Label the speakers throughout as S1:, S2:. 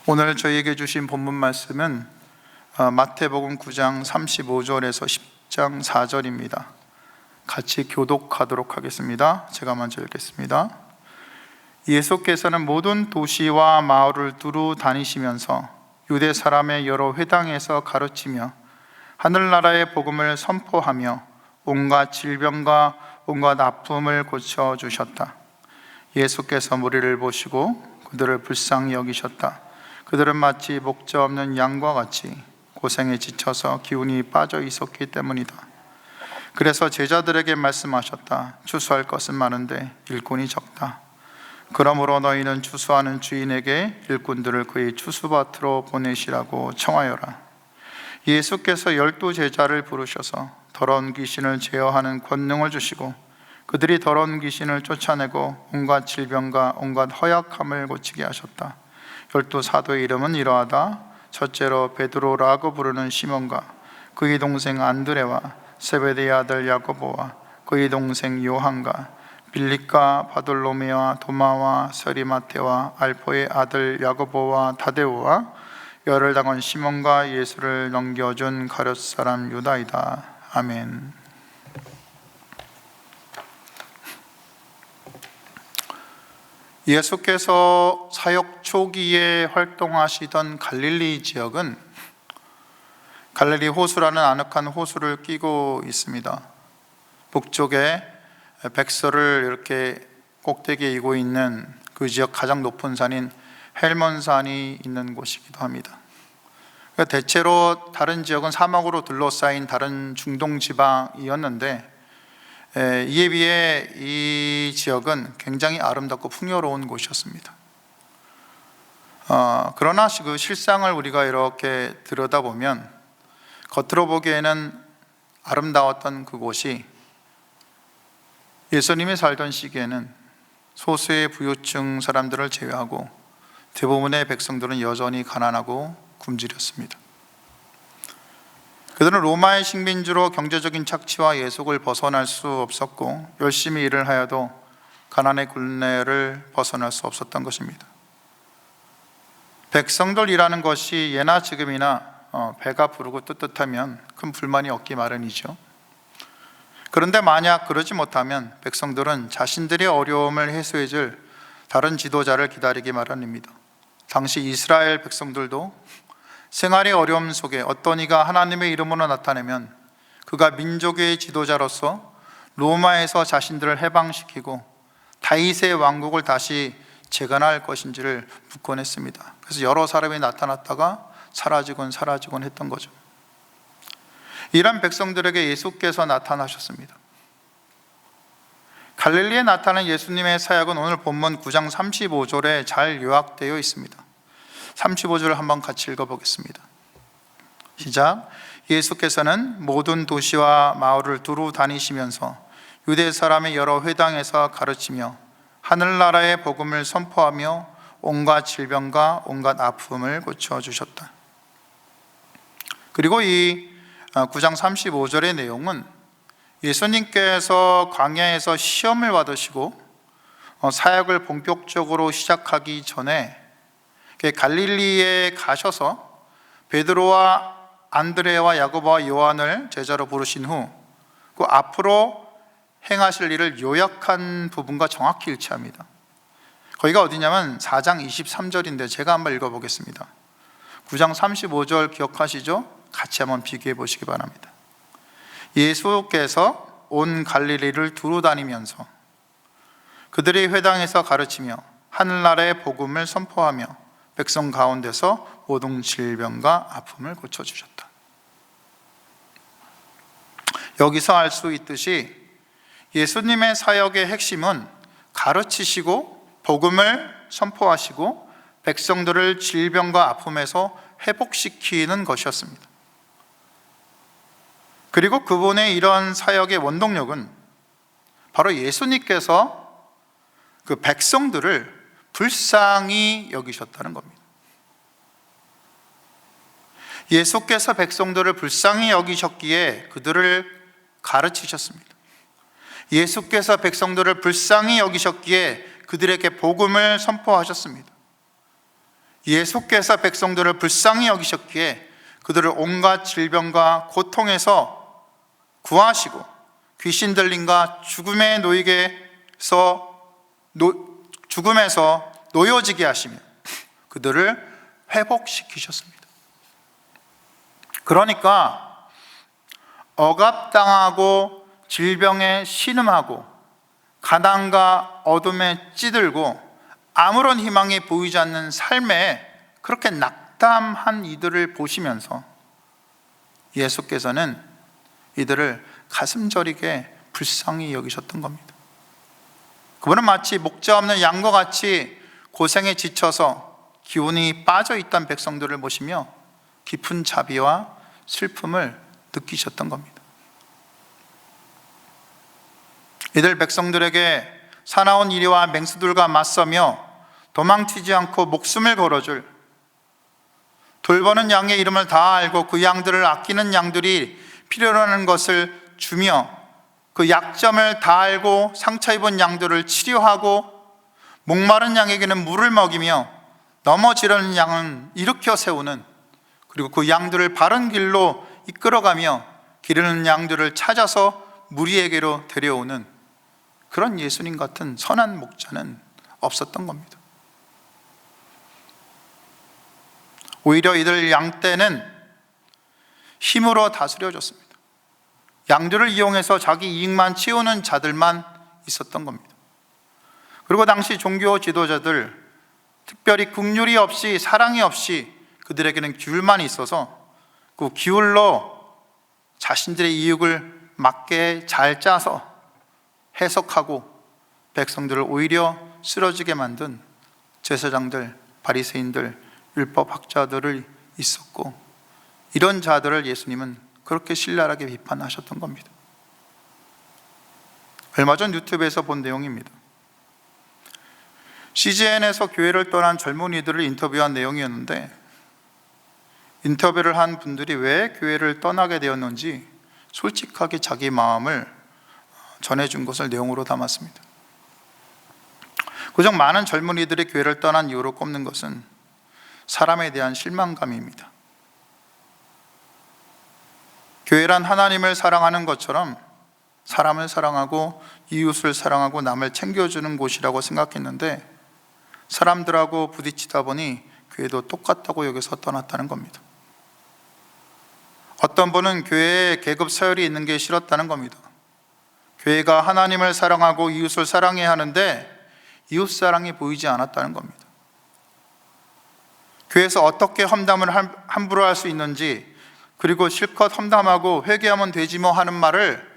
S1: 오늘 저희에게 주신 본문 말씀은 마태복음 9장 35절에서 10장 4절입니다. 같이 교독하도록 하겠습니다. 제가 먼저 읽겠습니다. 예수께서는 모든 도시와 마을을 두루 다니시면서 유대 사람의 여러 회당에서 가르치며 하늘나라의 복음을 선포하며 온갖 질병과 온갖 아픔을 고쳐주셨다. 예수께서 무리를 보시고 그들을 불쌍히 여기셨다. 그들은 마치 목자 없는 양과 같이 고생에 지쳐서 기운이 빠져 있었기 때문이다. 그래서 제자들에게 말씀하셨다. 추수할 것은 많은데 일꾼이 적다. 그러므로 너희는 추수하는 주인에게 일꾼들을 그의 추수밭으로 보내시라고 청하여라. 예수께서 12 제자를 부르셔서 더러운 귀신을 제어하는 권능을 주시고 그들이 더러운 귀신을 쫓아내고 온갖 질병과 온갖 허약함을 고치게 하셨다. 12 사도의 이름은 이러하다. 첫째로 베드로라고 부르는 시몬과 그의 동생 안드레와 세베대의 아들 야고보와 그의 동생 요한과 빌립과 바돌로메와 도마와 서리마테와 알포의 아들 야고보와 다데오와 열을 당한 시몬과 예수를 넘겨준 가룟 사람 유다이다. 아멘. 예수께서 사역 초기에 활동하시던 갈릴리 지역은 갈릴리 호수라는 아늑한 호수를 끼고 있습니다. 북쪽에 백서를 이렇게 꼭대기에 이고 있는 그 지역 가장 높은 산인 헬몬산이 있는 곳이기도 합니다. 대체로 다른 지역은 사막으로 둘러싸인 다른 중동 지방이었는데 이에 비해 이 지역은 굉장히 아름답고 풍요로운 곳이었습니다. 그러나 그 실상을 우리가 이렇게 들여다보면 겉으로 보기에는 아름다웠던 그곳이 예수님이 살던 시기에는 소수의 부유층 사람들을 제외하고 대부분의 백성들은 여전히 가난하고 굶주렸습니다. 그들은 로마의 식민지로 경제적인 착취와 예속을 벗어날 수 없었고 열심히 일을 하여도 가난의 굴레를 벗어날 수 없었던 것입니다. 백성들이라는 것이 예나 지금이나 배가 부르고 뜨뜻하면 큰 불만이 없기 마련이죠. 그런데 만약 그러지 못하면 백성들은 자신들의 어려움을 해소해줄 다른 지도자를 기다리기 마련입니다. 당시 이스라엘 백성들도 생활의 어려움 속에 어떤 이가 하나님의 이름으로 나타내면 그가 민족의 지도자로서 로마에서 자신들을 해방시키고 다윗의 왕국을 다시 재건할 것인지를 묻곤 했습니다. 그래서 여러 사람이 나타났다가 사라지곤 했던 거죠. 이런 백성들에게 예수께서 나타나셨습니다. 갈릴리에 나타난 예수님의 사역은 오늘 본문 9장 35절에 잘 요약되어 있습니다. 35절을 한번 같이 읽어보겠습니다. 시작. 예수께서는 모든 도시와 마을을 두루 다니시면서 유대 사람의 여러 회당에서 가르치며 하늘나라의 복음을 선포하며 온갖 질병과 온갖 아픔을 고쳐주셨다. 그리고 이 9장 35절의 내용은 예수님께서 광야에서 시험을 받으시고 사역을 본격적으로 시작하기 전에 갈릴리에 가셔서 베드로와 안드레와 야고보와 요한을 제자로 부르신 후 그 앞으로 행하실 일을 요약한 부분과 정확히 일치합니다. 거기가 어디냐면 4장 23절인데 제가 한번 읽어보겠습니다. 9장 35절 기억하시죠? 같이 한번 비교해 보시기 바랍니다. 예수께서 온 갈릴리를 두루 다니면서 그들의 회당에서 가르치며 하늘나라의 복음을 선포하며 백성 가운데서 모든 질병과 아픔을 고쳐주셨다. 여기서 알 수 있듯이 예수님의 사역의 핵심은 가르치시고 복음을 선포하시고 백성들을 질병과 아픔에서 회복시키는 것이었습니다. 그리고 그분의 이런 사역의 원동력은 바로 예수님께서 그 백성들을 불쌍히 여기셨다는 겁니다. 예수께서 백성들을 불쌍히 여기셨기에 그들을 가르치셨습니다. 예수께서 백성들을 불쌍히 여기셨기에 그들에게 복음을 선포하셨습니다. 예수께서 백성들을 불쌍히 여기셨기에 그들을 온갖 질병과 고통에서 구하시고 귀신 들림과 죽음에서 놓여지게 하시며 그들을 회복시키셨습니다. 그러니까 억압당하고 질병에 신음하고 가난과 어둠에 찌들고 아무런 희망이 보이지 않는 삶에 그렇게 낙담한 이들을 보시면서 예수께서는 이들을 가슴 저리게 불쌍히 여기셨던 겁니다. 그분은 마치 목자 없는 양과 같이 고생에 지쳐서 기운이 빠져 있던 백성들을 보시며 깊은 자비와 슬픔을 느끼셨던 겁니다. 이들 백성들에게 사나운 이리와 맹수들과 맞서며 도망치지 않고 목숨을 걸어줄, 돌보는 양의 이름을 다 알고 그 양들을 아끼는 양들이 필요로 하는 것을 주며 그 약점을 다 알고 상처 입은 양들을 치료하고 목마른 양에게는 물을 먹이며 넘어지려는 양은 일으켜 세우는, 그리고 그 양들을 바른 길로 이끌어가며 기르는 양들을 찾아서 무리에게로 데려오는 그런 예수님 같은 선한 목자는 없었던 겁니다. 오히려 이들 양떼는 힘으로 다스려졌습니다. 양들을 이용해서 자기 이익만 채우는 자들만 있었던 겁니다. 그리고 당시 종교 지도자들, 특별히 긍휼이 없이 사랑이 없이 그들에게는 기울만 있어서 그 기울로 자신들의 이익을 맞게 잘 짜서 해석하고 백성들을 오히려 쓰러지게 만든 제사장들, 바리새인들, 율법학자들을 있었고, 이런 자들을 예수님은 그렇게 신랄하게 비판하셨던 겁니다. 얼마 전 유튜브에서 본 내용입니다. CGN에서 교회를 떠난 젊은이들을 인터뷰한 내용이었는데, 인터뷰를 한 분들이 왜 교회를 떠나게 되었는지 솔직하게 자기 마음을 전해준 것을 내용으로 담았습니다. 그중 많은 젊은이들이 교회를 떠난 이유로 꼽는 것은 사람에 대한 실망감입니다. 교회란 하나님을 사랑하는 것처럼 사람을 사랑하고 이웃을 사랑하고 남을 챙겨주는 곳이라고 생각했는데, 사람들하고 부딪히다 보니 교회도 똑같다고 여기서 떠났다는 겁니다. 어떤 분은 교회에 계급 서열이 있는 게 싫었다는 겁니다. 교회가 하나님을 사랑하고 이웃을 사랑해야 하는데 이웃 사랑이 보이지 않았다는 겁니다. 교회에서 어떻게 험담을 함부로 할 수 있는지, 그리고 실컷 험담하고 회개하면 되지 뭐 하는 말을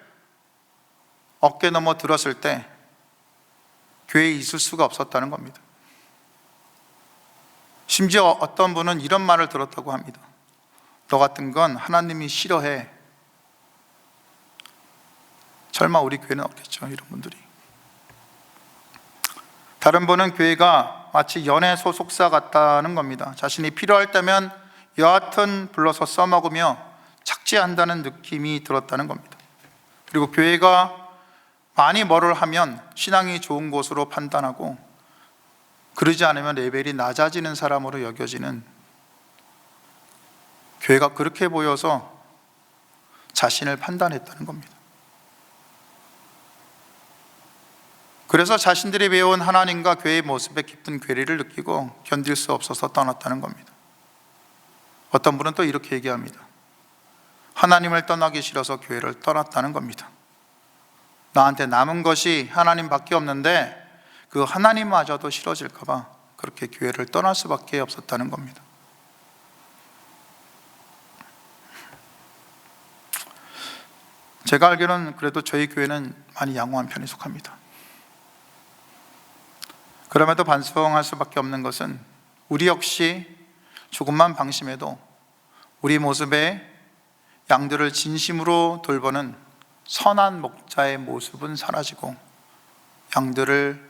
S1: 어깨 넘어 들었을 때 교회에 있을 수가 없었다는 겁니다. 심지어 어떤 분은 이런 말을 들었다고 합니다. 너 같은 건 하나님이 싫어해. 설마 우리 교회는 없겠죠, 이런 분들이. 다른 분은 교회가 마치 연애 소속사 같다는 겁니다. 자신이 필요할 때면 여하튼 불러서 써먹으며 착취한다는 느낌이 들었다는 겁니다. 그리고 교회가 많이 뭐를 하면 신앙이 좋은 곳으로 판단하고, 그러지 않으면 레벨이 낮아지는 사람으로 여겨지는, 교회가 그렇게 보여서 자신을 판단했다는 겁니다. 그래서 자신들이 배운 하나님과 교회의 모습에 깊은 괴리를 느끼고 견딜 수 없어서 떠났다는 겁니다. 어떤 분은 또 이렇게 얘기합니다. 하나님을 떠나기 싫어서 교회를 떠났다는 겁니다. 나한테 남은 것이 하나님밖에 없는데 그 하나님마저도 싫어질까 봐 그렇게 교회를 떠날 수밖에 없었다는 겁니다. 제가 알기로는 그래도 저희 교회는 많이 양호한 편에 속합니다. 그럼에도 반성할 수밖에 없는 것은 우리 역시 조금만 방심해도 우리 모습에 양들을 진심으로 돌보는 선한 목자의 모습은 사라지고 양들을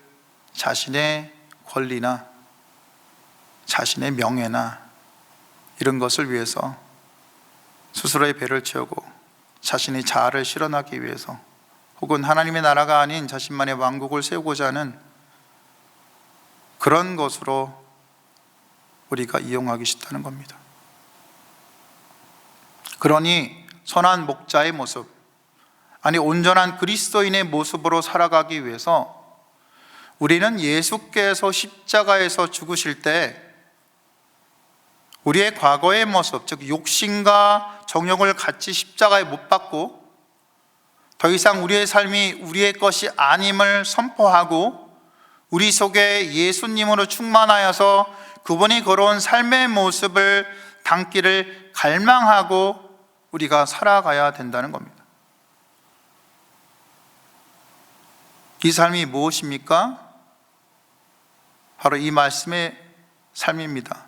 S1: 자신의 권리나 자신의 명예나 이런 것을 위해서 스스로의 배를 채우고 자신의 자아를 실현하기 위해서, 혹은 하나님의 나라가 아닌 자신만의 왕국을 세우고자 하는 그런 것으로 우리가 이용하기 쉽다는 겁니다. 그러니 선한 목자의 모습, 아니 온전한 그리스도인의 모습으로 살아가기 위해서 우리는 예수께서 십자가에서 죽으실 때 우리의 과거의 모습, 즉 욕심과 정욕을 같이 십자가에 못 박고 더 이상 우리의 삶이 우리의 것이 아님을 선포하고 우리 속에 예수님으로 충만하여서 그분이 걸어온 삶의 모습을 담기를 갈망하고 우리가 살아가야 된다는 겁니다. 이 삶이 무엇입니까? 바로 이 말씀의 삶입니다.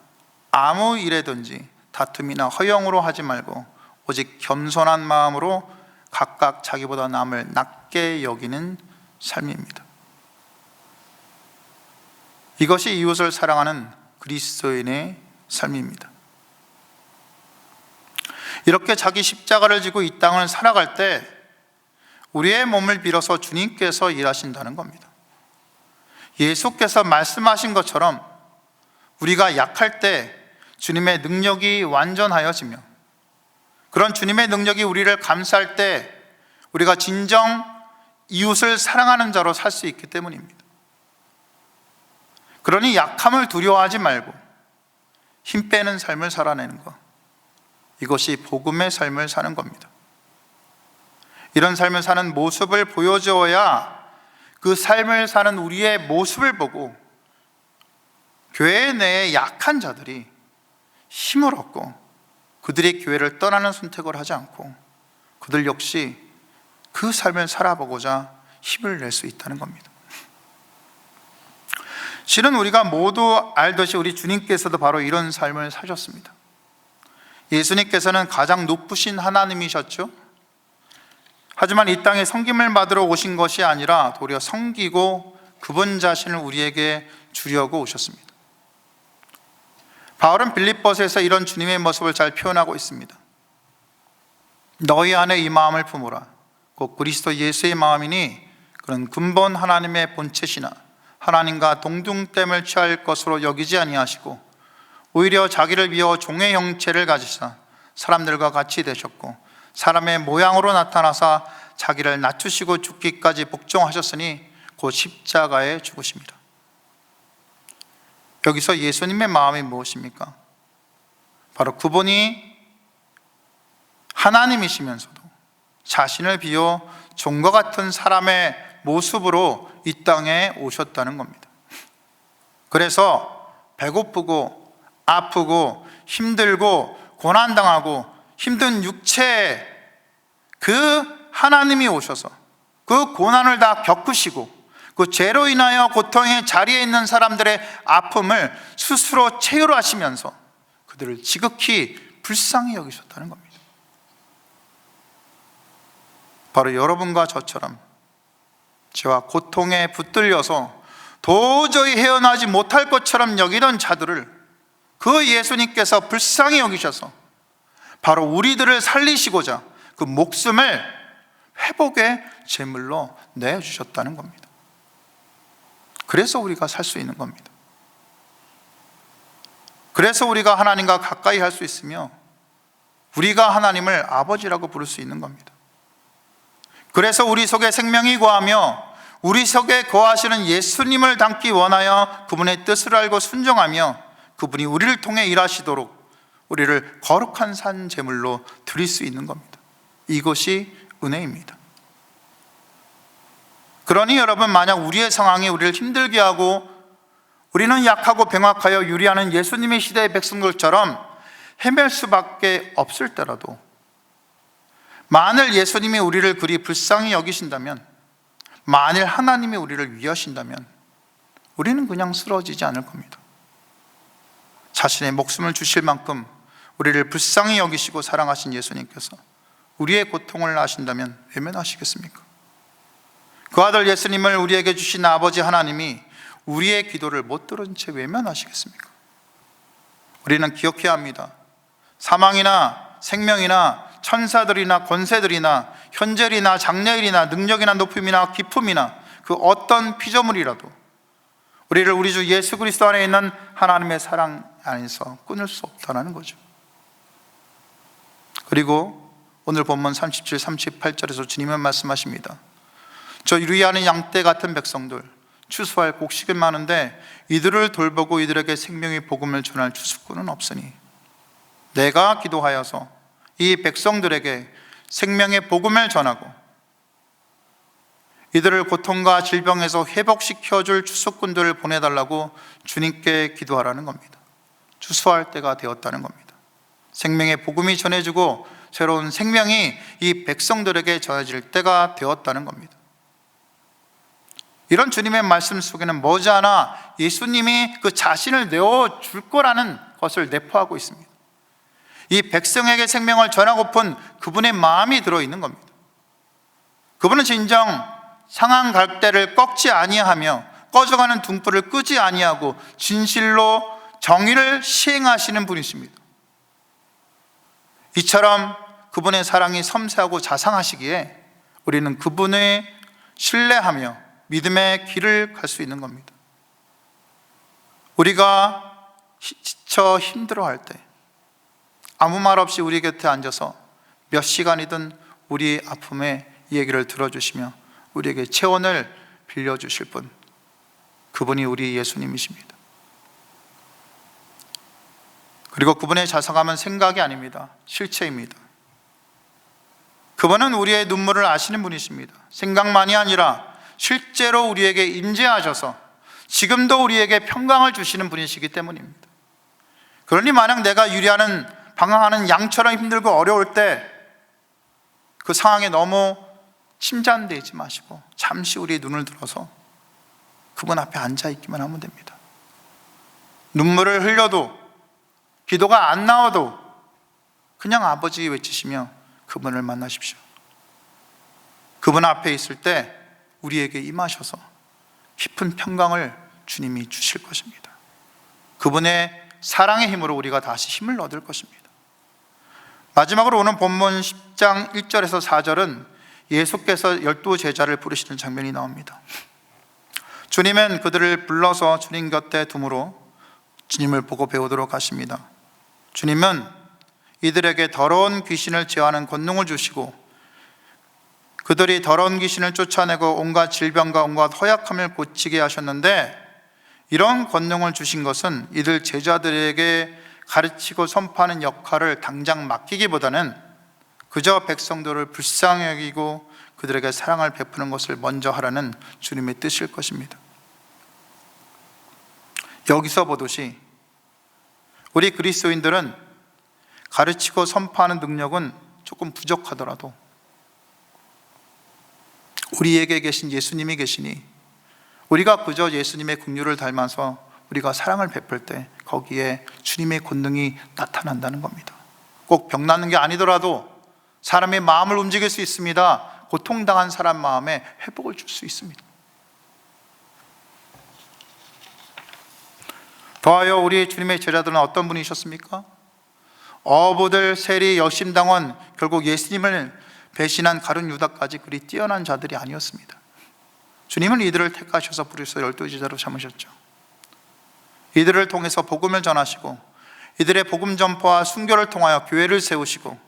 S1: 아무 일에든지 다툼이나 허영으로 하지 말고 오직 겸손한 마음으로 각각 자기보다 남을 낮게 여기는 삶입니다. 이것이 이웃을 사랑하는 그리스도인의 삶입니다. 이렇게 자기 십자가를 지고 이 땅을 살아갈 때 우리의 몸을 빌어서 주님께서 일하신다는 겁니다. 예수께서 말씀하신 것처럼 우리가 약할 때 주님의 능력이 완전하여지며 그런 주님의 능력이 우리를 감싸할 때 우리가 진정 이웃을 사랑하는 자로 살 수 있기 때문입니다. 그러니 약함을 두려워하지 말고 힘 빼는 삶을 살아내는 것, 이것이 복음의 삶을 사는 겁니다. 이런 삶을 사는 모습을 보여주어야 그 삶을 사는 우리의 모습을 보고 교회 내에 약한 자들이 힘을 얻고 그들의 교회를 떠나는 선택을 하지 않고 그들 역시 그 삶을 살아보고자 힘을 낼 수 있다는 겁니다. 실은 우리가 모두 알듯이 우리 주님께서도 바로 이런 삶을 사셨습니다. 예수님께서는 가장 높으신 하나님이셨죠. 하지만 이 땅에 섬김을 받으러 오신 것이 아니라 도리어 섬기고 그분 자신을 우리에게 주려고 오셨습니다. 바울은 빌립보서에서 이런 주님의 모습을 잘 표현하고 있습니다. 너희 안에 이 마음을 품으라. 곧 그리스도 예수의 마음이니 그런 근본 하나님의 본체시나 하나님과 동등됨을 취할 것으로 여기지 아니하시고 오히려 자기를 비워 종의 형체를 가지사 사람들과 같이 되셨고 사람의 모양으로 나타나사 자기를 낮추시고 죽기까지 복종하셨으니 곧 십자가에 죽으십니다. 여기서 예수님의 마음이 무엇입니까? 바로 그분이 하나님이시면서도 자신을 비워 종과 같은 사람의 모습으로 이 땅에 오셨다는 겁니다. 그래서 배고프고 아프고 힘들고 고난당하고 힘든 육체에 그 하나님이 오셔서 그 고난을 다 겪으시고 그 죄로 인하여 고통의 자리에 있는 사람들의 아픔을 스스로 체휼하시면서 그들을 지극히 불쌍히 여기셨다는 겁니다. 바로 여러분과 저처럼 죄와 고통에 붙들려서 도저히 헤어나지 못할 것처럼 여기던 자들을 그 예수님께서 불쌍히 여기셔서 바로 우리들을 살리시고자 그 목숨을 회복의 제물로 내주셨다는 겁니다. 그래서 우리가 살 수 있는 겁니다. 그래서 우리가 하나님과 가까이 할 수 있으며 우리가 하나님을 아버지라고 부를 수 있는 겁니다. 그래서 우리 속에 생명이 거하며 우리 속에 거하시는 예수님을 닮기 원하여 그분의 뜻을 알고 순종하며 그분이 우리를 통해 일하시도록 우리를 거룩한 산 제물로 드릴 수 있는 겁니다. 이것이 은혜입니다. 그러니 여러분, 만약 우리의 상황이 우리를 힘들게 하고 우리는 약하고 병약하여 유리하는 예수님의 시대의 백성들처럼 헤맬 수밖에 없을 때라도 만일 예수님이 우리를 그리 불쌍히 여기신다면, 만일 하나님이 우리를 위하신다면 우리는 그냥 쓰러지지 않을 겁니다. 자신의 목숨을 주실 만큼 우리를 불쌍히 여기시고 사랑하신 예수님께서 우리의 고통을 아신다면 외면하시겠습니까? 그 아들 예수님을 우리에게 주신 아버지 하나님이 우리의 기도를 못 들은 채 외면하시겠습니까? 우리는 기억해야 합니다. 사망이나 생명이나 천사들이나 권세들이나 현재일이나 장래일이나 능력이나 높음이나 기품이나 그 어떤 피조물이라도 우리를 우리 주 예수 그리스도 안에 있는 하나님의 사랑 안에서 끊을 수 없다는 거죠. 그리고 오늘 본문 37, 38절에서 주님은 말씀하십니다. 저 유리하는 양떼 같은 백성들, 추수할 곡식은 많은데 이들을 돌보고 이들에게 생명의 복음을 전할 추수꾼은 없으니 내가 기도하여서 이 백성들에게 생명의 복음을 전하고 이들을 고통과 질병에서 회복시켜줄 추수꾼들을 보내달라고 주님께 기도하라는 겁니다. 추수할 때가 되었다는 겁니다. 생명의 복음이 전해지고 새로운 생명이 이 백성들에게 전해질 때가 되었다는 겁니다. 이런 주님의 말씀 속에는 머지않아 예수님이 그 자신을 내어줄 거라는 것을 내포하고 있습니다. 이 백성에게 생명을 전하고픈 그분의 마음이 들어있는 겁니다. 그분은 진정 상한 갈대를 꺾지 아니하며 꺼져가는 등불을 끄지 아니하고 진실로 정의를 시행하시는 분이십니다. 이처럼 그분의 사랑이 섬세하고 자상하시기에 우리는 그분을 신뢰하며 믿음의 길을 갈 수 있는 겁니다. 우리가 지쳐 힘들어할 때 아무 말 없이 우리 곁에 앉아서 몇 시간이든 우리의 아픔의 얘기를 들어주시며 우리에게 체온을 빌려주실 분, 그분이 우리 예수님이십니다. 그리고 그분의 자상함은 생각이 아닙니다. 실체입니다. 그분은 우리의 눈물을 아시는 분이십니다. 생각만이 아니라 실제로 우리에게 임재하셔서 지금도 우리에게 평강을 주시는 분이시기 때문입니다. 그러니 만약 내가 유리하는 방황하는 양처럼 힘들고 어려울 때 그 상황에 너무 침잠되지 마시고 잠시 우리의 눈을 들어서 그분 앞에 앉아 있기만 하면 됩니다. 눈물을 흘려도 기도가 안 나와도 그냥 아버지 외치시며 그분을 만나십시오. 그분 앞에 있을 때 우리에게 임하셔서 깊은 평강을 주님이 주실 것입니다. 그분의 사랑의 힘으로 우리가 다시 힘을 얻을 것입니다. 마지막으로 오늘 본문 10장 1절에서 4절은 예수께서 12 제자를 부르시는 장면이 나옵니다. 주님은 그들을 불러서 주님 곁에 두므로 주님을 보고 배우도록 하십니다. 주님은 이들에게 더러운 귀신을 제어하는 권능을 주시고 그들이 더러운 귀신을 쫓아내고 온갖 질병과 온갖 허약함을 고치게 하셨는데, 이런 권능을 주신 것은 이들 제자들에게 가르치고 선포하는 역할을 당장 맡기기보다는 그저 백성들을 불쌍히 여기고 그들에게 사랑을 베푸는 것을 먼저 하라는 주님의 뜻일 것입니다. 여기서 보듯이 우리 그리스도인들은 가르치고 선포하는 능력은 조금 부족하더라도 우리에게 계신 예수님이 계시니 우리가 그저 예수님의 긍휼을 닮아서 우리가 사랑을 베풀 때 거기에 주님의 권능이 나타난다는 겁니다. 꼭 병나는 게 아니더라도 사람의 마음을 움직일 수 있습니다. 고통당한 사람 마음에 회복을 줄 수 있습니다. 더하여 우리 주님의 제자들은 어떤 분이셨습니까? 어부들, 세리, 열심당원, 결국 예수님을 배신한 가룟 유다까지 그리 뛰어난 자들이 아니었습니다. 주님은 이들을 택하셔서 부르셔서 12 제자로 삼으셨죠. 이들을 통해서 복음을 전하시고 이들의 복음 전파와 순교를 통하여 교회를 세우시고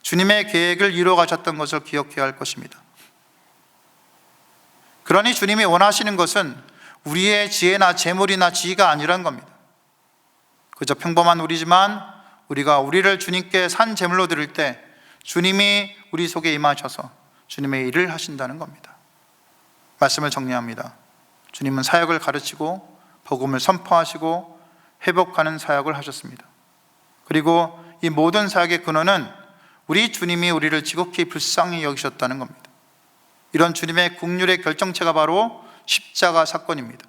S1: 주님의 계획을 이루어 가셨던 것을 기억해야 할 것입니다. 그러니 주님이 원하시는 것은 우리의 지혜나 재물이나 지위가 아니란 겁니다. 그저 평범한 우리지만 우리가 우리를 주님께 산 제물로 드릴 때 주님이 우리 속에 임하셔서 주님의 일을 하신다는 겁니다. 말씀을 정리합니다. 주님은 사역을 가르치고 복음을 선포하시고 회복하는 사역을 하셨습니다. 그리고 이 모든 사역의 근원은 우리 주님이 우리를 지극히 불쌍히 여기셨다는 겁니다. 이런 주님의 긍휼의 결정체가 바로 십자가 사건입니다.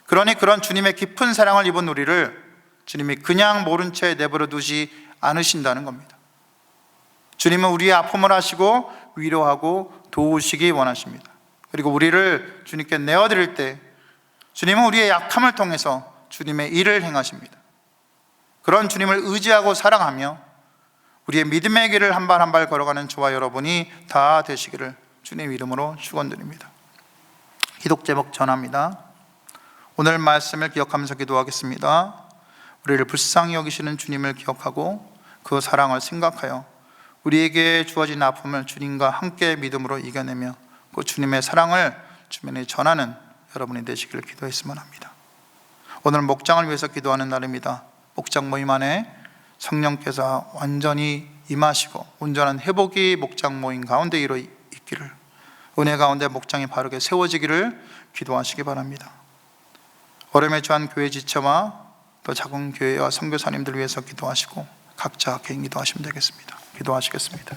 S1: 그러니 그런 주님의 깊은 사랑을 입은 우리를 주님이 그냥 모른 채 내버려 두지 않으신다는 겁니다. 주님은 우리의 아픔을 하시고 위로하고 도우시기 원하십니다. 그리고 우리를 주님께 내어드릴 때 주님은 우리의 약함을 통해서 주님의 일을 행하십니다. 그런 주님을 의지하고 사랑하며 우리의 믿음의 길을 한 발 한 발 걸어가는 저와 여러분이 다 되시기를 주님 이름으로 축원드립니다. 기독 제목 전합니다. 오늘 말씀을 기억하면서 기도하겠습니다. 우리를 불쌍히 여기시는 주님을 기억하고 그 사랑을 생각하여 우리에게 주어진 아픔을 주님과 함께 믿음으로 이겨내며 그 주님의 사랑을 주변에 전하는 여러분이 되시기를 기도했으면 합니다. 오늘 목장을 위해서 기도하는 날입니다. 목장 모임 안에 성령께서 완전히 임하시고 온전한 회복이 목장 모임 가운데 이루 있기를, 은혜 가운데 목장이 바르게 세워지기를 기도하시기 바랍니다. 어려움에 처한 교회 지체와 또 작은 교회와 선교사님들 위해서 기도하시고 각자 개인 기도하시면 되겠습니다. 기도하시겠습니다.